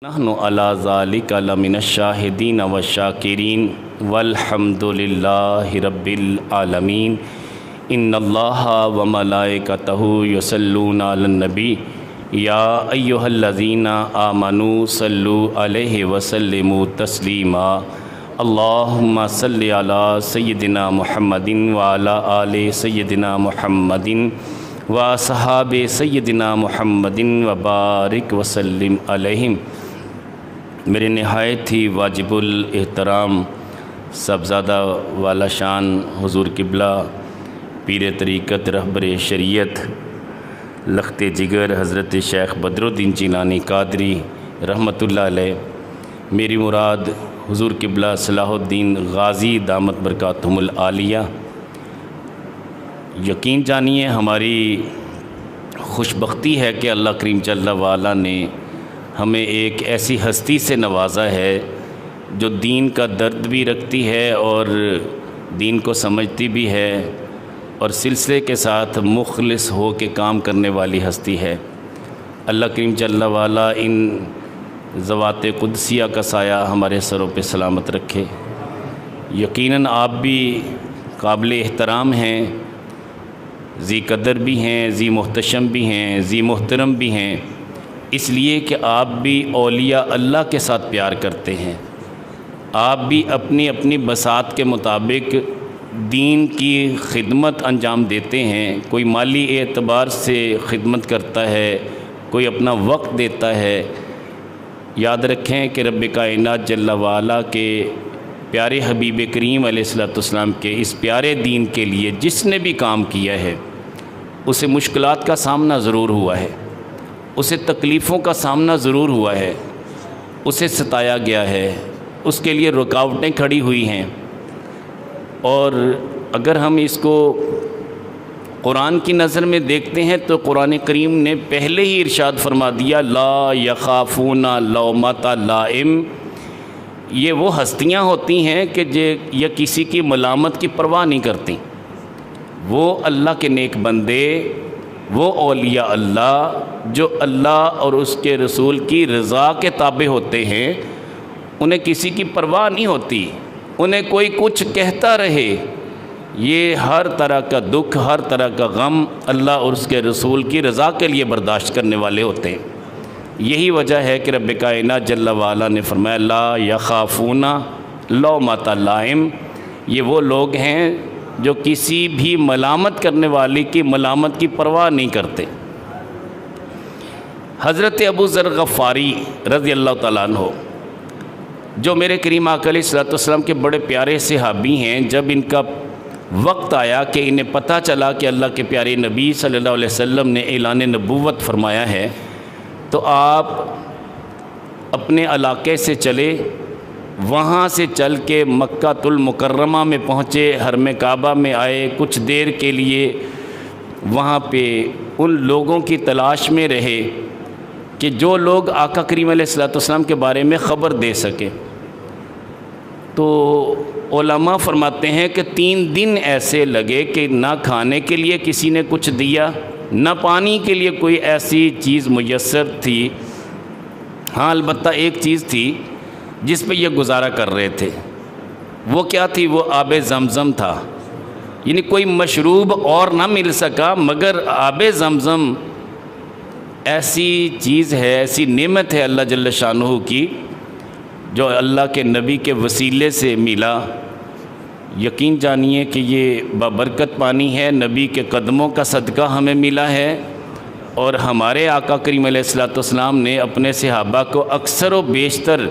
نحن علی ذالک لمن الشاہدین والشاکرین والحمد للہ رب العالمین۔ ان اللہ وملائکتہ یصلون علی النبی یا ایہا الذین آمنوا صلوا علیہ وسلموا تسلیما۔ اللہم صل علی سیدنا محمد وعلی آل سیدنا محمد واصحاب سیدنا محمد وبارک وسلم علیہم۔ میرے نہایت ہی واجب الاحترام صاحبزادہ والا شان حضور قبلہ پیر طریقت رہبر شریعت لخت جگر حضرت شیخ بدرالدین جیلانی قادری رحمۃ اللہ علیہ، میری مراد حضور قبلہ صلاح الدین غازی دامت برکاتہم العالیہ، یقین جانیے ہماری خوش بختی ہے کہ اللہ کریم جل وعلا نے ہمیں ایک ایسی ہستی سے نوازا ہے جو دین کا درد بھی رکھتی ہے اور دین کو سمجھتی بھی ہے اور سلسلے کے ساتھ مخلص ہو کے کام کرنے والی ہستی ہے۔ اللہ کریم جل وعلا ان ذوات قدسیہ کا سایہ ہمارے سروں پہ سلامت رکھے۔ یقیناً آپ بھی قابل احترام ہیں، ذی قدر بھی ہیں، ذی محتشم بھی ہیں، ذی محترم بھی ہیں، اس لیے کہ آپ بھی اولیاء اللہ کے ساتھ پیار کرتے ہیں۔ آپ بھی اپنی اپنی بساط کے مطابق دین کی خدمت انجام دیتے ہیں، کوئی مالی اعتبار سے خدمت کرتا ہے، کوئی اپنا وقت دیتا ہے۔ یاد رکھیں کہ رب کائنات جل وعلا کے پیارے حبیب کریم علیہ الصلوۃ والسلام کے اس پیارے دین کے لیے جس نے بھی کام کیا ہے اسے مشکلات کا سامنا ضرور ہوا ہے، اسے تکلیفوں کا سامنا ضرور ہوا ہے، اسے ستایا گیا ہے، اس کے لیے رکاوٹیں کھڑی ہوئی ہیں۔ اور اگر ہم اس کو قرآن کی نظر میں دیکھتے ہیں تو قرآن کریم نے پہلے ہی ارشاد فرما دیا لا یخافون لومۃ لائم، یہ وہ ہستیاں ہوتی ہیں کہ یا کسی کی ملامت کی پرواہ نہیں کرتی۔ وہ اللہ کے نیک بندے، وہ اولیاء اللہ جو اللہ اور اس کے رسول کی رضا کے تابع ہوتے ہیں، انہیں کسی کی پرواہ نہیں ہوتی، انہیں کوئی کچھ کہتا رہے، یہ ہر طرح کا دکھ، ہر طرح کا غم اللہ اور اس کے رسول کی رضا کے لیے برداشت کرنے والے ہوتے ہیں۔ یہی وجہ ہے کہ رب کائنات جل وعلا نے فرمایا لا یخافون لومۃ لائم، یہ وہ لوگ ہیں جو کسی بھی ملامت کرنے والی کی ملامت کی پرواہ نہیں کرتے۔ حضرت ابو ذر غفاری رضی اللہ تعالیٰ عنہ جو میرے کریم آقا علیہ الصلوۃ والسلام کے بڑے پیارے صحابی ہیں، جب ان کا وقت آیا کہ انہیں پتہ چلا کہ اللہ کے پیارے نبی صلی اللہ علیہ وسلم نے اعلان نبوت فرمایا ہے، تو آپ اپنے علاقے سے چلے، وہاں سے چل کے مکہ المکرمہ میں پہنچے، حرم کعبہ میں آئے، کچھ دیر کے لیے وہاں پہ ان لوگوں کی تلاش میں رہے کہ جو لوگ آقا کریم علیہ الصلوۃ والسلام کے بارے میں خبر دے سکے۔ تو علماء فرماتے ہیں کہ 3 دن ایسے لگے کہ نہ کھانے کے لیے کسی نے کچھ دیا، نہ پانی کے لیے کوئی ایسی چیز میسر تھی۔ ہاں البتہ ایک چیز تھی جس پہ یہ گزارا کر رہے تھے، وہ کیا تھی؟ وہ آب زمزم تھا، یعنی کوئی مشروب اور نہ مل سکا، مگر آب زمزم ایسی چیز ہے، ایسی نعمت ہے اللہ جل شانہ کی جو اللہ کے نبی کے وسیلے سے ملا۔ یقین جانیے کہ یہ بابرکت پانی ہے، نبی کے قدموں کا صدقہ ہمیں ملا ہے، اور ہمارے آقا کریم علیہ الصلوۃ والسلام نے اپنے صحابہ کو اکثر و بیشتر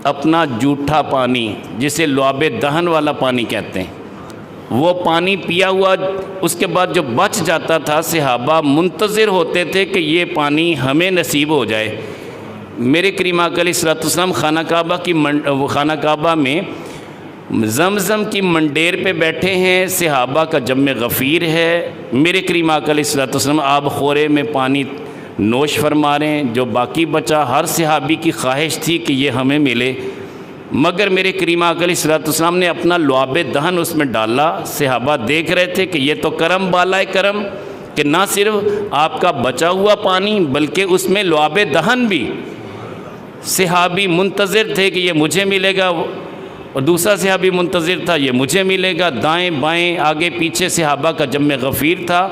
اپنا جھوٹا پانی، جسے لعاب دہن والا پانی کہتے ہیں، وہ پانی پیا ہوا، اس کے بعد جو بچ جاتا تھا صحابہ منتظر ہوتے تھے کہ یہ پانی ہمیں نصیب ہو جائے۔ میرے کریم آقا علیہ الصلوۃ والسلام خانہ کعبہ میں زمزم کی منڈیر پہ بیٹھے ہیں، صحابہ کا جمع غفیر ہے، میرے کریم آقا علیہ الصلوۃ والسلام آب خورے میں پانی نوش فرما رہے ہیں، جو باقی بچا ہر صحابی کی خواہش تھی کہ یہ ہمیں ملے، مگر میرے کریم آقا علیہ الصلوۃ والسلام نے اپنا لعاب دہن اس میں ڈالا۔ صحابہ دیکھ رہے تھے کہ یہ تو کرم بالائے کرم کہ نہ صرف آپ کا بچا ہوا پانی بلکہ اس میں لعاب دہن بھی۔ صحابی منتظر تھے کہ یہ مجھے ملے گا، اور دوسرا صحابی منتظر تھا یہ مجھے ملے گا، دائیں بائیں آگے پیچھے صحابہ کا جمع غفیر تھا،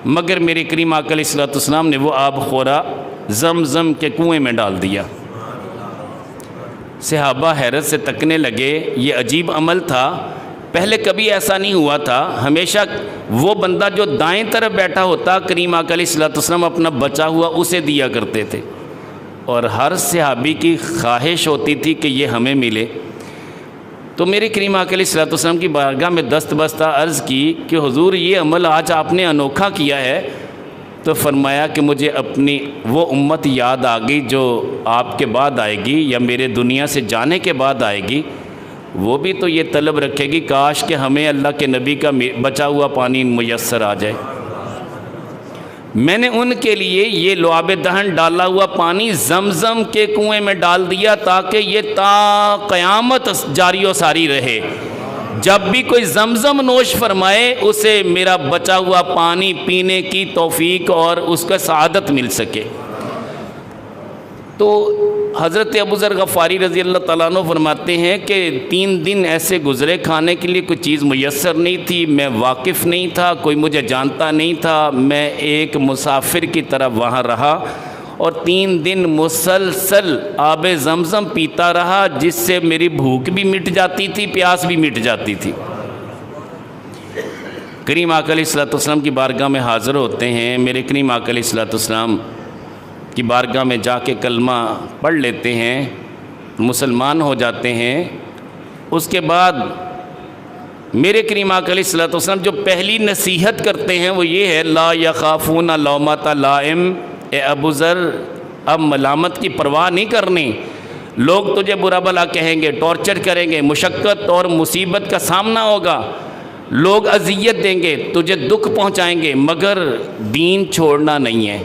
مگر میرے کریم آقا علیہ الصلوۃ والسلام نے وہ آب خورا زمزم کے کنویں میں ڈال دیا۔ صحابہ حیرت سے تکنے لگے، یہ عجیب عمل تھا، پہلے کبھی ایسا نہیں ہوا تھا، ہمیشہ وہ بندہ جو دائیں طرف بیٹھا ہوتا کریم آقا علیہ الصلوۃ والسلام اپنا بچا ہوا اسے دیا کرتے تھے، اور ہر صحابی کی خواہش ہوتی تھی کہ یہ ہمیں ملے۔ تو میرے کریم آقا علیہ الصلوۃ والسلام کی بارگاہ میں دست بستہ عرض کی کہ حضور یہ عمل آج آپ نے انوکھا کیا ہے، تو فرمایا کہ مجھے اپنی وہ امت یاد آ گئی جو آپ کے بعد آئے گی یا میرے دنیا سے جانے کے بعد آئے گی، وہ بھی تو یہ طلب رکھے گی کاش کہ ہمیں اللہ کے نبی کا بچا ہوا پانی میسر آ جائے۔ میں نے ان کے لیے یہ لعاب دہن ڈالا ہوا پانی زمزم کے کنویں میں ڈال دیا تاکہ یہ تا قیامت جاری و ساری رہے، جب بھی کوئی زمزم نوش فرمائے اسے میرا بچا ہوا پانی پینے کی توفیق اور اس کا سعادت مل سکے۔ تو حضرت ابو ذر غفاری رضی اللہ تعالیٰ عنہ فرماتے ہیں کہ 3 دن ایسے گزرے، کھانے کے لیے کوئی چیز میسر نہیں تھی، میں واقف نہیں تھا، کوئی مجھے جانتا نہیں تھا، میں ایک مسافر کی طرح وہاں رہا اور 3 دن مسلسل آب زمزم پیتا رہا، جس سے میری بھوک بھی مٹ جاتی تھی، پیاس بھی مٹ جاتی تھی۔ کریم آقا علیہ الصلوۃ والسلام کی بارگاہ میں حاضر ہوتے ہیں، میرے کریم آقا علیہ الصلوۃ والسلام کی بارگاہ میں جا کے کلمہ پڑھ لیتے ہیں، مسلمان ہو جاتے ہیں۔ اس کے بعد میرے کریم آقا علیہ الصلوۃ والسلام جو پہلی نصیحت کرتے ہیں وہ یہ ہے، لا یخافون لومۃ لائم، اے ابو ذر اب ملامت کی پرواہ نہیں کرنی، لوگ تجھے برا بھلا کہیں گے، ٹارچر کریں گے، مشقت اور مصیبت کا سامنا ہوگا، لوگ اذیت دیں گے، تجھے دکھ پہنچائیں گے، مگر دین چھوڑنا نہیں ہے۔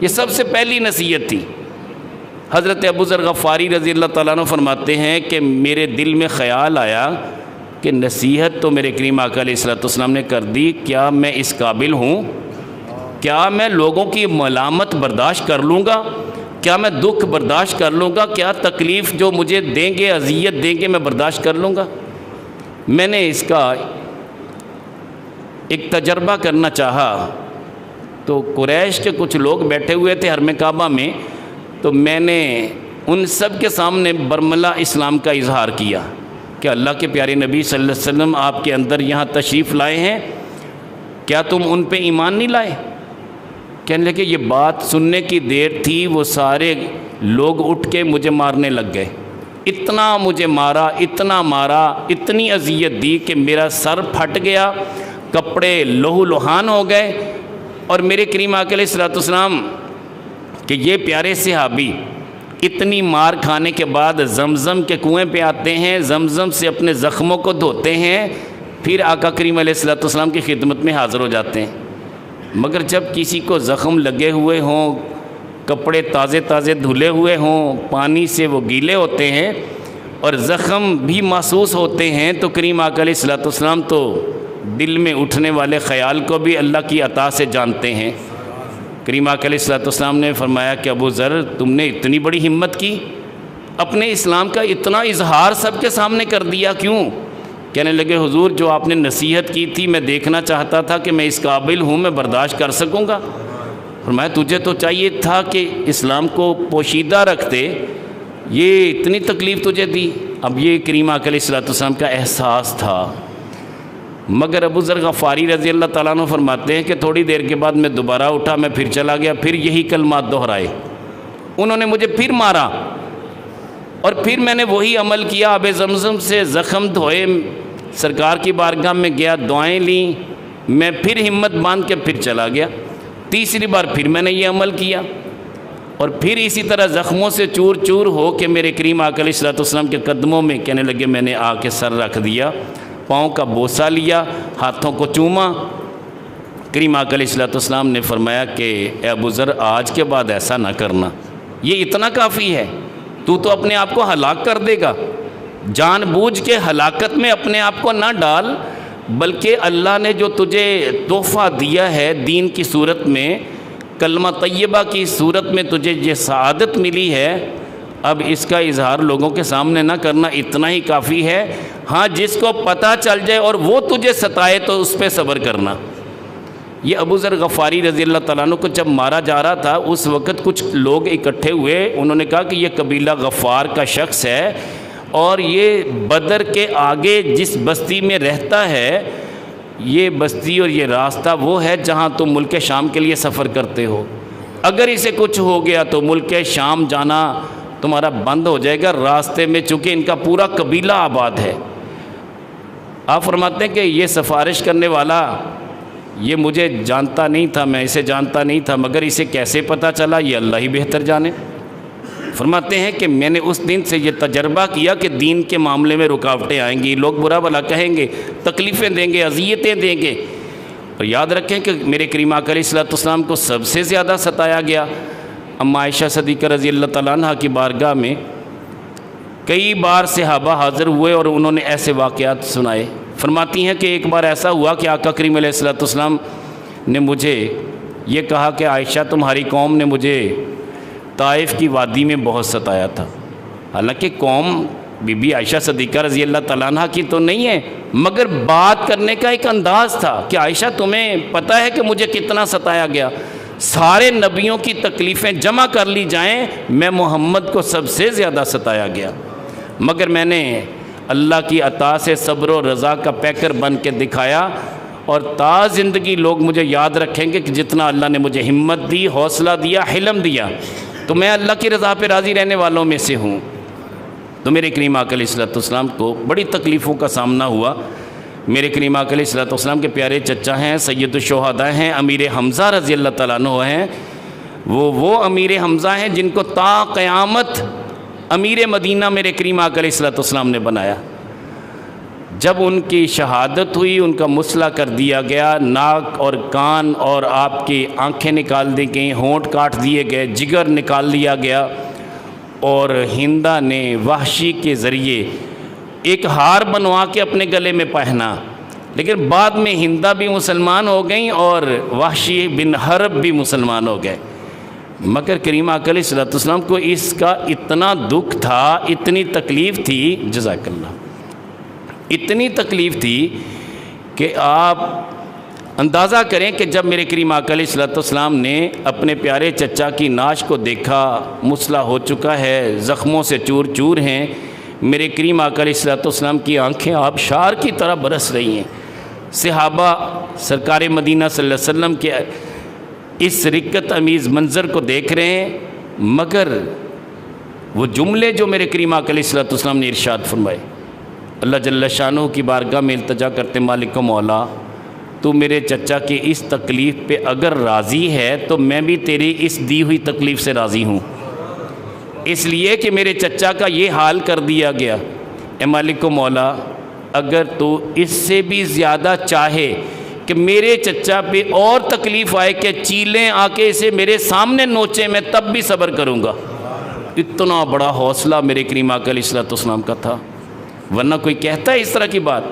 یہ سب سے پہلی نصیحت تھی۔ حضرت ابو ذر غفاری رضی اللہ تعالیٰ عنہ فرماتے ہیں کہ میرے دل میں خیال آیا کہ نصیحت تو میرے کریم آقا علیہ الصلوۃ والسلام نے کر دی، کیا میں اس قابل ہوں؟ کیا میں لوگوں کی ملامت برداشت کر لوں گا؟ کیا میں دکھ برداشت کر لوں گا؟ کیا تکلیف جو مجھے دیں گے، اذیت دیں گے، میں برداشت کر لوں گا؟ میں نے اس کا ایک تجربہ کرنا چاہا، تو قریش کے کچھ لوگ بیٹھے ہوئے تھے حرم کعبہ میں، تو میں نے ان سب کے سامنے برملا اسلام کا اظہار کیا کہ اللہ کے پیارے نبی صلی اللہ علیہ وسلم آپ کے اندر یہاں تشریف لائے ہیں، کیا تم ان پہ ایمان نہیں لائے؟ کہنے لگے یہ بات سننے کی دیر تھی، وہ سارے لوگ اٹھ کے مجھے مارنے لگ گئے، اتنا مجھے مارا، اتنا مارا، اتنی اذیت دی کہ میرا سر پھٹ گیا، کپڑے لہو لہان ہو گئے۔ اور میرے کریم آقا علیہ الصلوۃ والسلام کہ یہ پیارے صحابی اتنی مار کھانے کے بعد زمزم کے کنویں پہ آتے ہیں، زمزم سے اپنے زخموں کو دھوتے ہیں، پھر آقا کریم علیہ الصلوۃ والسلام کی خدمت میں حاضر ہو جاتے ہیں۔ مگر جب کسی کو زخم لگے ہوئے ہوں، کپڑے تازے تازے دھلے ہوئے ہوں، پانی سے وہ گیلے ہوتے ہیں اور زخم بھی محسوس ہوتے ہیں، تو کریم آقا علیہ الصلوۃ والسلام تو دل میں اٹھنے والے خیال کو بھی اللہ کی عطا سے جانتے ہیں۔ کریم آقا علیہ الصلوۃ والسلام نے فرمایا کہ ابو ذر تم نے اتنی بڑی ہمت کی، اپنے اسلام کا اتنا اظہار سب کے سامنے کر دیا، کیوں؟ کہنے لگے حضور جو آپ نے نصیحت کی تھی میں دیکھنا چاہتا تھا کہ میں اس قابل ہوں، میں برداشت کر سکوں گا۔ فرمایا تجھے تو چاہیے تھا کہ اسلام کو پوشیدہ رکھتے، یہ اتنی تکلیف تجھے دی۔ اب یہ کریم آقا علیہ الصلوۃ والسلام کا احساس تھا۔ مگر ابو ذر غفاری رضی اللہ تعالیٰ عنہ فرماتے ہیں کہ تھوڑی دیر کے بعد میں دوبارہ اٹھا، میں پھر چلا گیا، پھر یہی کلمات دہرائے، انہوں نے مجھے پھر مارا، اور پھر میں نے وہی عمل کیا، آب زمزم سے زخم دھوئے، سرکار کی بارگاہ میں گیا، دعائیں لیں، میں پھر ہمت باندھ کے پھر چلا گیا، تیسری بار پھر میں نے یہ عمل کیا، اور پھر اسی طرح زخموں سے چور چور ہو کے میرے کریم آقا علیہ الصلوۃ والسلام کے قدموں میں کہنے لگے، میں نے آ کے سر رکھ دیا، پاؤں کا بوسہ لیا، ہاتھوں کو چوما۔ کریم آقا علیہ الصلوۃ والسلام نے فرمایا کہ اے ابو ذر آج کے بعد ایسا نہ کرنا، یہ اتنا کافی ہے، تو اپنے آپ کو ہلاک کر دے گا، جان بوجھ کے ہلاکت میں اپنے آپ کو نہ ڈال، بلکہ اللہ نے جو تجھے تحفہ دیا ہے دین کی صورت میں، کلمہ طیبہ کی صورت میں تجھے یہ سعادت ملی ہے، اب اس کا اظہار لوگوں کے سامنے نہ کرنا اتنا ہی کافی ہے۔ ہاں جس کو پتہ چل جائے اور وہ تجھے ستائے تو اس پہ صبر کرنا۔ یہ ابو ذر غفاری رضی اللہ تعالیٰ عنہ کو جب مارا جا رہا تھا اس وقت کچھ لوگ اکٹھے ہوئے، انہوں نے کہا کہ یہ قبیلہ غفار کا شخص ہے اور یہ بدر کے آگے جس بستی میں رہتا ہے، یہ بستی اور یہ راستہ وہ ہے جہاں تم ملک شام کے لیے سفر کرتے ہو، اگر اسے کچھ ہو گیا تو ملک شام جانا تمہارا بند ہو جائے گا راستے میں، چونکہ ان کا پورا قبیلہ آباد ہے۔ آپ فرماتے ہیں کہ یہ سفارش کرنے والا یہ مجھے جانتا نہیں تھا، میں اسے جانتا نہیں تھا، مگر اسے کیسے پتہ چلا یہ اللہ ہی بہتر جانے۔ فرماتے ہیں کہ میں نے اس دن سے یہ تجربہ کیا کہ دین کے معاملے میں رکاوٹیں آئیں گی، لوگ برا بھلا کہیں گے، تکلیفیں دیں گے، اذیتیں دیں گے، اور یاد رکھیں کہ میرے کریم آقا علیہ الصلوۃ والسلام کو سب سے زیادہ ستایا گیا۔ اما عائشہ صدیقہ رضی اللہ تعالیٰ عنہ کی بارگاہ میں کئی بار صحابہ حاضر ہوئے اور انہوں نے ایسے واقعات سنائے۔ فرماتی ہیں کہ ایک بار ایسا ہوا کہ آقا کریم علیہ الصلوۃ والسلام نے مجھے یہ کہا کہ عائشہ تمہاری قوم نے مجھے طائف کی وادی میں بہت ستایا تھا۔ حالانکہ قوم بی بی عائشہ صدیقہ رضی اللہ تعالیٰ عنہ کی تو نہیں ہے، مگر بات کرنے کا ایک انداز تھا کہ عائشہ تمہیں پتہ ہے کہ مجھے کتنا ستایا گیا، سارے نبیوں کی تکلیفیں جمع کر لی جائیں میں محمد کو سب سے زیادہ ستایا گیا، مگر میں نے اللہ کی عطا سے صبر و رضا کا پیکر بن کے دکھایا، اور تا زندگی لوگ مجھے یاد رکھیں گے کہ جتنا اللہ نے مجھے ہمت دی، حوصلہ دیا، حلم دیا، تو میں اللہ کی رضا پہ راضی رہنے والوں میں سے ہوں۔ تو میرے کریم آقا علیہ الصلوۃ والسلام کو بڑی تکلیفوں کا سامنا ہوا۔ میرے کریم آقا علیہ الصلوۃ والسلام کے پیارے چچا ہیں، سید الشہداء ہیں، امیر حمزہ رضی اللہ تعالیٰ عنہ ہیں، وہ امیر حمزہ ہیں جن کو تا قیامت امیر مدینہ میرے کریم آقا علیہ الصلوۃ والسلام نے بنایا۔ جب ان کی شہادت ہوئی ان کا مسئلہ کر دیا گیا، ناک اور کان اور آپ کی آنکھیں نکال دی گئیں، ہونٹ کاٹ دیے گئے، جگر نکال لیا گیا، اور ہندہ نے وحشی کے ذریعے ایک ہار بنوا کے اپنے گلے میں پہنا، لیکن بعد میں ہندہ بھی مسلمان ہو گئیں اور وحشی بن حرب بھی مسلمان ہو گئے، مگر کریم آقا علیہ الصلوۃ والسلام کو اس کا اتنا دکھ تھا، اتنی تکلیف تھی، جزاک اللہ، اتنی تکلیف تھی کہ آپ اندازہ کریں کہ جب میرے کریم آقا علیہ الصلوۃ والسلام نے اپنے پیارے چچا کی ناش کو دیکھا، مسلح ہو چکا ہے، زخموں سے چور چور ہیں، میرے کریم آقا علیہ الصلوۃ والسلام کی آنکھیں آبشار کی طرح برس رہی ہیں، صحابہ سرکار مدینہ صلی اللہ علیہ وسلم کے اس رقت امیز منظر کو دیکھ رہے ہیں، مگر وہ جملے جو میرے کریم آقا علیہ الصلوۃ والسلام نے ارشاد فرمائے، اللہ جل شانہ کی بارگاہ میں التجا کرتے مالک و مولا، تو میرے چچا کی اس تکلیف پہ اگر راضی ہے تو میں بھی تیری اس دی ہوئی تکلیف سے راضی ہوں، اس لیے کہ میرے چچا کا یہ حال کر دیا گیا، اے مالک و مولا اگر تو اس سے بھی زیادہ چاہے کہ میرے چچا پہ اور تکلیف آئے کہ چیلیں آ کے اسے میرے سامنے نوچیں، میں تب بھی صبر کروں گا۔ اتنا بڑا حوصلہ میرے کریم آقا علیہ الصلوۃ والسلام کا تھا، ورنہ کوئی کہتا ہے اس طرح کی بات؟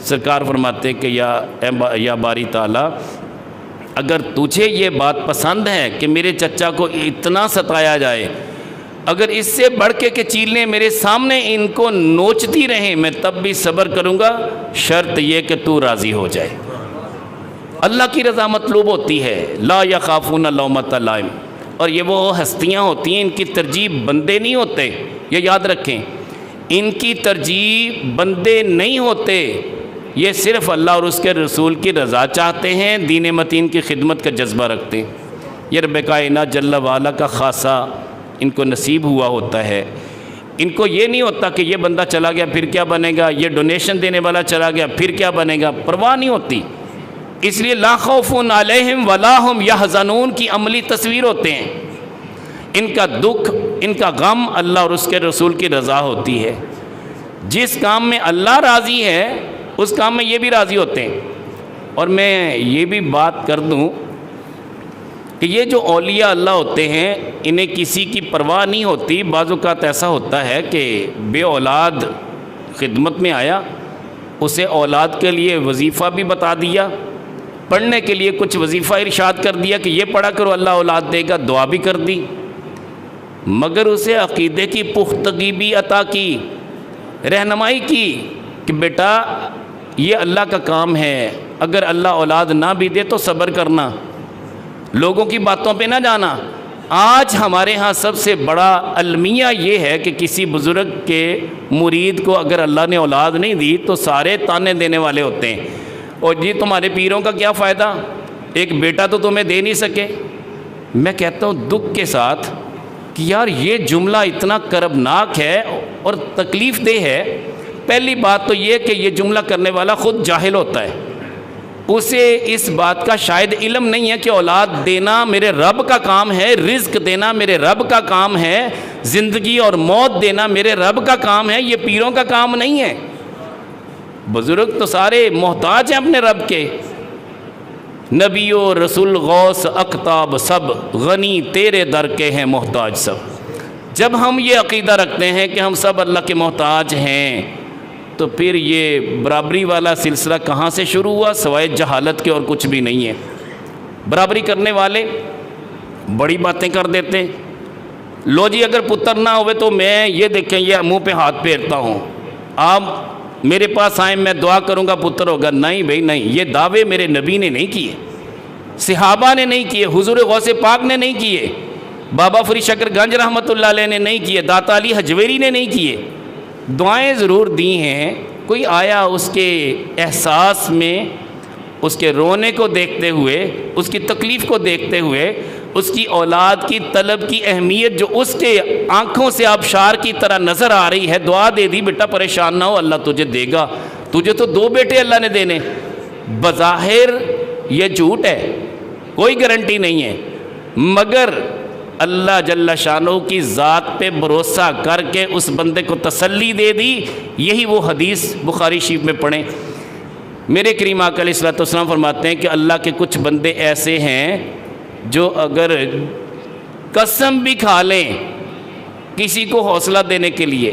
سرکار فرماتے کہ یا باری تعالیٰ اگر تجھے یہ بات پسند ہے کہ میرے چچا کو اتنا ستایا جائے، اگر اس سے بڑھ کے چیلیں میرے سامنے ان کو نوچتی رہیں، میں تب بھی صبر کروں گا، شرط یہ کہ تو راضی ہو جائے۔ اللہ کی رضا مطلوب ہوتی ہے، لا یخافون لومۃ لائم، اور یہ وہ ہستیاں ہوتی ہیں، ان کی ترجیح بندے نہیں ہوتے، یہ یاد رکھیں، ان کی ترجیح بندے نہیں ہوتے، یہ صرف اللہ اور اس کے رسول کی رضا چاہتے ہیں، دین متین کی خدمت کا جذبہ رکھتے ہیں، یہ رب کائنات جل وعلا کا خاصہ ان کو نصیب ہوا ہوتا ہے۔ ان کو یہ نہیں ہوتا کہ یہ بندہ چلا گیا پھر کیا بنے گا، یہ ڈونیشن دینے والا چلا گیا پھر کیا بنے گا، پرواہ نہیں ہوتی، اس لیے لا خوف علیہم ولا هم یحزنون کی عملی تصویر ہوتے ہیں، ان کا دکھ، ان کا غم اللہ اور اس کے رسول کی رضا ہوتی ہے، جس کام میں اللہ راضی ہے اس کام میں یہ بھی راضی ہوتے ہیں۔ اور میں یہ بھی بات کر دوں کہ یہ جو اولیاء اللہ ہوتے ہیں انہیں کسی کی پرواہ نہیں ہوتی، بعض اوقات ایسا ہوتا ہے کہ بے اولاد خدمت میں آیا، اسے اولاد کے لیے وظیفہ بھی بتا دیا، پڑھنے کے لیے کچھ وظیفہ ارشاد کر دیا کہ یہ پڑھا کرو اللہ اولاد دے گا، دعا بھی کر دی، مگر اسے عقیدے کی پختگی بھی عطا کی، رہنمائی کی کہ بیٹا یہ اللہ کا کام ہے، اگر اللہ اولاد نہ بھی دے تو صبر کرنا، لوگوں کی باتوں پہ نہ جانا۔ آج ہمارے ہاں سب سے بڑا المیہ یہ ہے کہ کسی بزرگ کے مرید کو اگر اللہ نے اولاد نہیں دی تو سارے تانے دینے والے ہوتے ہیں، اور جی تمہارے پیروں کا کیا فائدہ، ایک بیٹا تو تمہیں دے نہیں سکے۔ میں کہتا ہوں دکھ کے ساتھ کہ یار یہ جملہ اتنا کربناک ہے اور تکلیف دہ ہے۔ پہلی بات تو یہ کہ یہ جملہ کرنے والا خود جاہل ہوتا ہے، اسے اس بات کا شاید علم نہیں ہے کہ اولاد دینا میرے رب کا کام ہے، رزق دینا میرے رب کا کام ہے، زندگی اور موت دینا میرے رب کا کام ہے، یہ پیروں کا کام نہیں ہے۔ بزرگ تو سارے محتاج ہیں اپنے رب کے، نبی و رسول غوث اقطاب سب غنی تیرے در کے ہیں محتاج سب۔ جب ہم یہ عقیدہ رکھتے ہیں کہ ہم سب اللہ کے محتاج ہیں تو پھر یہ برابری والا سلسلہ کہاں سے شروع ہوا، سوائے جہالت کے اور کچھ بھی نہیں ہے۔ برابری کرنے والے بڑی باتیں کر دیتے ہیں، لو جی اگر پتر نہ ہوئے تو میں یہ دیکھیں یہ منہ پہ ہاتھ پھیرتا ہوں، آپ میرے پاس آئیں میں دعا کروں گا پتر ہوگا، نہیں بھائی نہیں، یہ دعوے میرے نبی نے نہیں کیے، صحابہ نے نہیں کیے، حضور غوث پاک نے نہیں کیے، بابا فرید شکر گنج رحمۃ اللہ علیہ نے نہیں کیے، داتا علی حجویری نے نہیں کیے۔ دعائیں ضرور دی ہیں، کوئی آیا اس کے احساس میں، اس کے رونے کو دیکھتے ہوئے، اس کی تکلیف کو دیکھتے ہوئے، اس کی اولاد کی طلب کی اہمیت جو اس کے آنکھوں سے آبشار کی طرح نظر آ رہی ہے، دعا دے دی بیٹا پریشان نہ ہو اللہ تجھے دے گا، تجھے تو 2 بیٹے اللہ نے دینے۔ بظاہر یہ جھوٹ ہے، کوئی گارنٹی نہیں ہے، مگر اللہ جل شانہ کی ذات پہ بھروسہ کر کے اس بندے کو تسلی دے دی۔ یہی وہ حدیث بخاری شریف میں پڑھیں، میرے کریم آقا علیہ الصلوۃ والسلام فرماتے ہیں کہ اللہ کے کچھ بندے ایسے ہیں جو اگر قسم بھی کھا لیں کسی کو حوصلہ دینے کے لیے